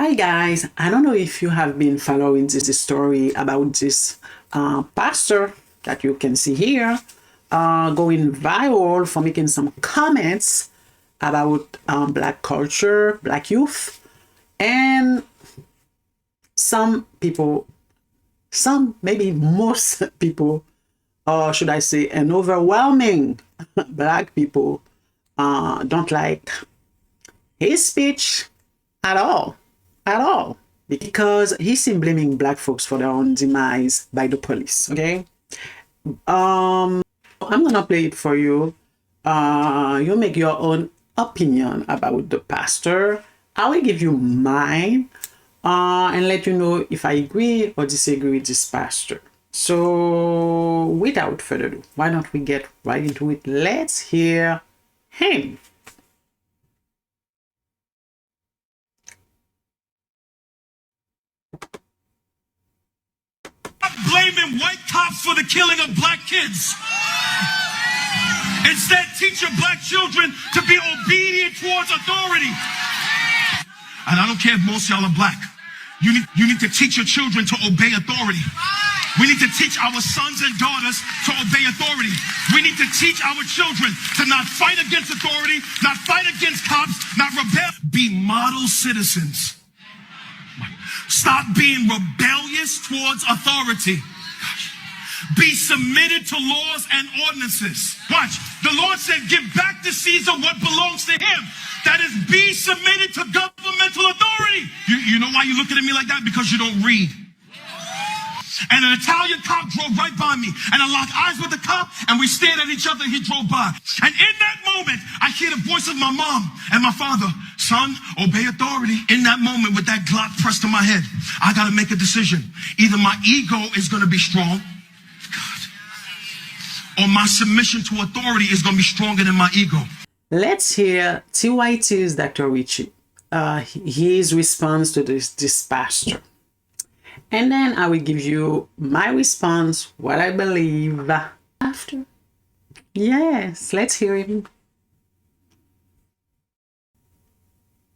Hi guys, I don't know if you have been following this story about this pastor that you can see here going viral for making some comments about black culture, black youth, and some people, some maybe most people, or should I say an overwhelming black people don't like his speech at all, because he's seen blaming black folks for their own demise by the police. Okay, I'm gonna play it for you. You make your own opinion about the pastor. I will give you mine and let you know if I agree or disagree with this pastor. So without further ado, why don't we get right into it? Let's hear him. Blaming white cops for the killing of black kids. Instead, teach your black children to be obedient towards authority. And I don't care if most of y'all are black. You need to teach your children to obey authority. We need to teach our sons and daughters to obey authority. We need to teach our children to not fight against authority, not fight against cops, not rebel. Be model citizens. Stop being rebellious towards authority. Be submitted to laws and ordinances. Watch. The Lord said, give back to Caesar what belongs to him. That is, be submitted to governmental authority. You know why you're looking at me like that? Because you don't read. And an Italian cop drove right by me, and I locked eyes with the cop, and we stared at each other, and he drove by. And in that moment, I hear the voice of my mom and my father. Son, obey authority. In that moment, with that Glock pressed to my head, I got to make a decision. Either my ego is going to be strong, God, or my submission to authority is going to be stronger than my ego. Let's hear TYT's Dr. Richie, his response to this pastor. And then I will give you my response, what I believe after. Yes, let's hear him.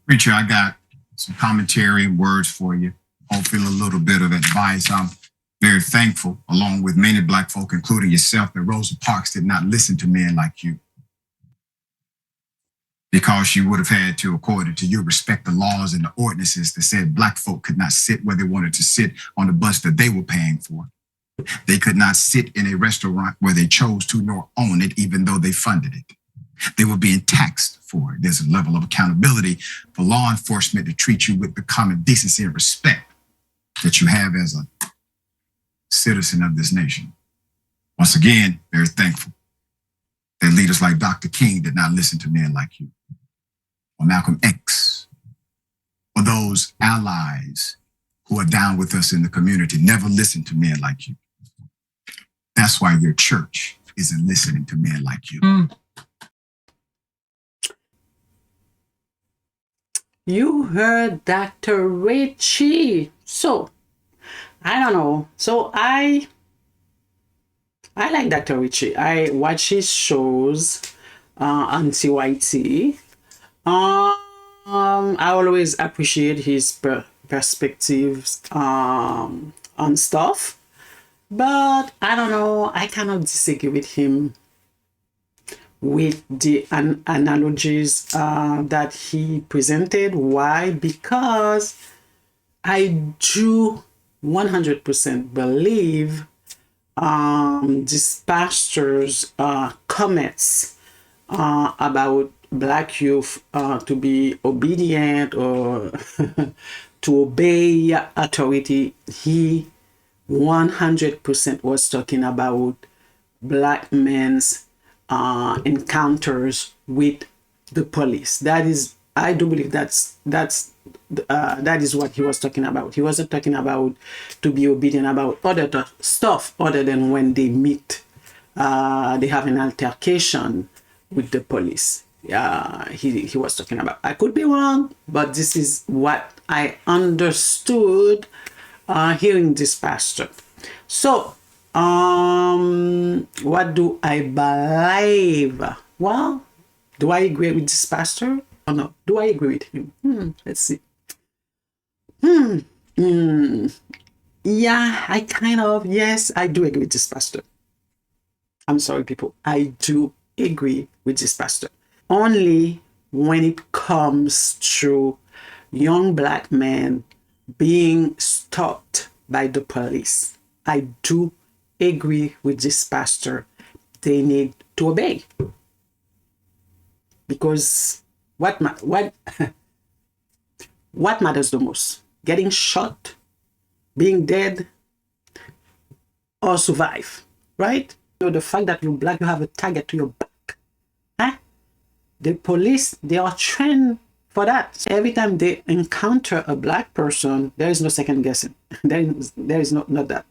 Preacher, I got some commentary and words for you. Hopefully a little bit of advice. I'm very thankful, along with many black folk, including yourself, that Rosa Parks did not listen to men like you. Because she would have had to, according to you, respect the laws and the ordinances that said black folk could not sit where they wanted to sit on the bus that they were paying for. They could not sit in a restaurant where they chose to nor own it, even though they funded it. They were being taxed for it. There's a level of accountability for law enforcement to treat you with the common decency and respect that you have as a citizen of this nation. Once again, very thankful that leaders like Dr. King did not listen to men like you, or Malcolm X, or those allies who are down with us in the community. Never listen to men like you. That's why your church isn't listening to men like you. You heard Dr. Richie. So, I don't know. So I like Dr. Richie. I watch his shows on TYT. I always appreciate his perspectives on stuff. But I don't know. I cannot disagree with him with the analogies that he presented. Why? Because I do 100% believe this pastor's comments about black youth to be obedient or to obey authority. He 100% was talking about black men's encounters with the police. That is, I do believe that is what he was talking about. He wasn't talking about to be obedient about other stuff other than when they meet, they have an altercation with the police. He was talking about. I could be wrong, but this is what I understood hearing this pastor. So, what do I believe? Well, do I agree with this pastor or no? Do I agree with him? Let's see. Yeah, I kind of, yes, I do agree with this pastor. I'm sorry, people. I do agree with this pastor. Only when it comes to young black men being stopped by the police. I do agree with this pastor. They need to obey. Because what matters the most? Getting shot, being dead, or survive, right? So the fact that you're black, you have a target to your back. Huh? The police, they are trained for that. Every time they encounter a black person, there is no second guessing. There is not that.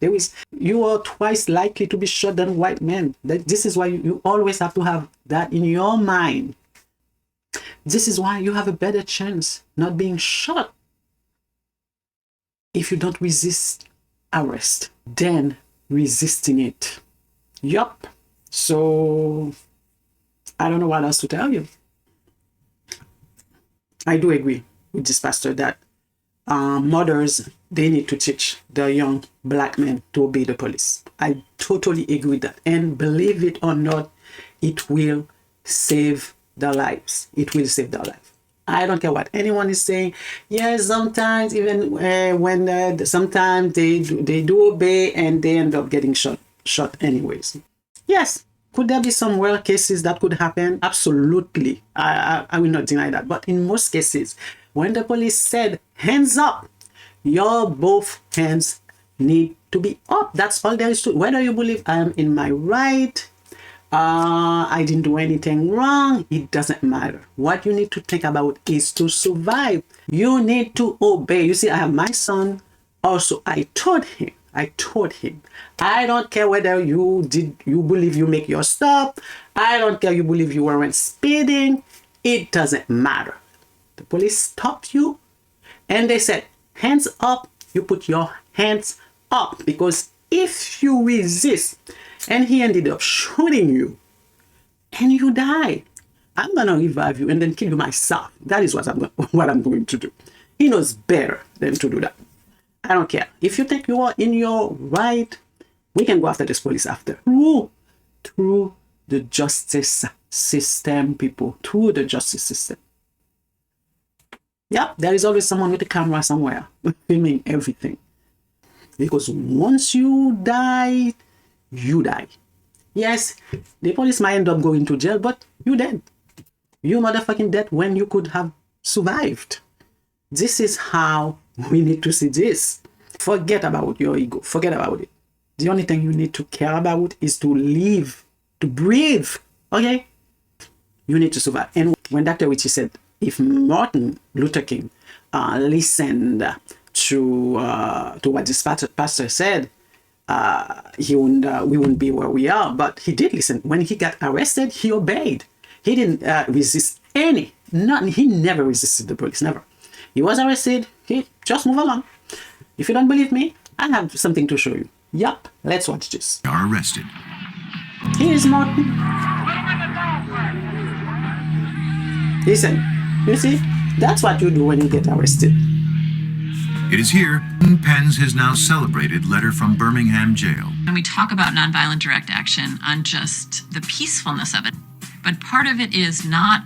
You are twice likely to be shot than white men. This is why you always have to have that in your mind. This is why you have a better chance not being shot if you don't resist arrest than resisting it. Yup. So I don't know what else to tell you. I do agree with this pastor that mothers, they need to teach their young black men to obey the police. I totally agree with that. And believe it or not, it will save their lives. It will save their life. I don't care what anyone is saying. Yes, sometimes even when sometimes they do obey and they end up getting shot anyways. Yes, could there be some rare cases that could happen? Absolutely. I will not deny that. But in most cases, when the police said, hands up, your both hands need to be up. That's all there is to it. Whether you believe I am in my right, I didn't do anything wrong, it doesn't matter. What you need to think about is to survive. You need to obey. You see, I have my son. Also, I told him, I don't care whether you believe you make your stop. I don't care you believe you weren't speeding. It doesn't matter. The police stopped you and they said, hands up. You put your hands up, because if you resist and he ended up shooting you and you die, I'm going to revive you and then kill you myself. That is what I'm going to do. He knows better than to do that. I don't care. If you think you are in your right, we can go after this police after. Through the justice system, people. Through the justice system. Yeah, there is always someone with a camera somewhere filming everything. Because once you die, you die. Yes, the police might end up going to jail, but you dead. You motherfucking dead when you could have survived. This is how we need to see this. Forget about your ego. Forget about it. The only thing you need to care about is to live, to breathe. Okay? You need to survive. And when Dr. Ritchie said, if Martin Luther King listened to what this pastor said, we wouldn't be where we are. But he did listen. When he got arrested, he obeyed. He didn't resist nothing. He never resisted the police, never. He was arrested. He just move along. If you don't believe me, I have something to show you. Yup, let's watch this. Are arrested. Here's Martin. Listen, you see, that's what you do when you get arrested. It is here pens his now celebrated letter from Birmingham jail. And we talk about nonviolent direct action on just the peacefulness of it. But part of it is not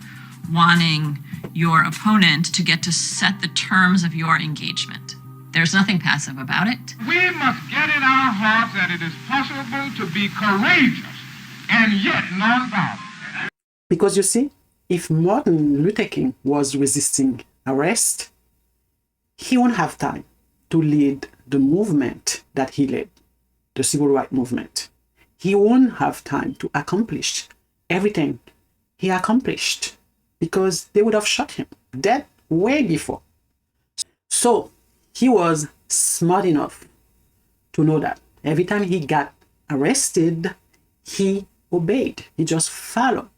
wanting your opponent to get to set the terms of your engagement. There's nothing passive about it. We must get in our hearts that it is possible to be courageous and yet nonviolent. Because you see, if Martin Luther King was resisting arrest, he won't have time to lead the movement that he led, the civil rights movement. He won't have time to accomplish everything he accomplished, because they would have shot him dead way before. So he was smart enough to know that every time he got arrested, he obeyed. He just followed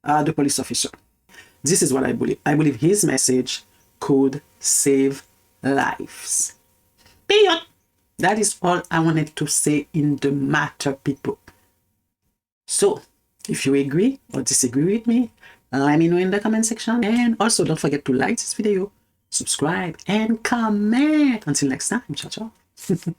the police officer. This is what I believe. I believe his message could save lives. Period. That is all I wanted to say in the matter, people. So, if you agree or disagree with me, let me know in the comment section. And also, don't forget to like this video, subscribe, and comment. Until next time, ciao, ciao.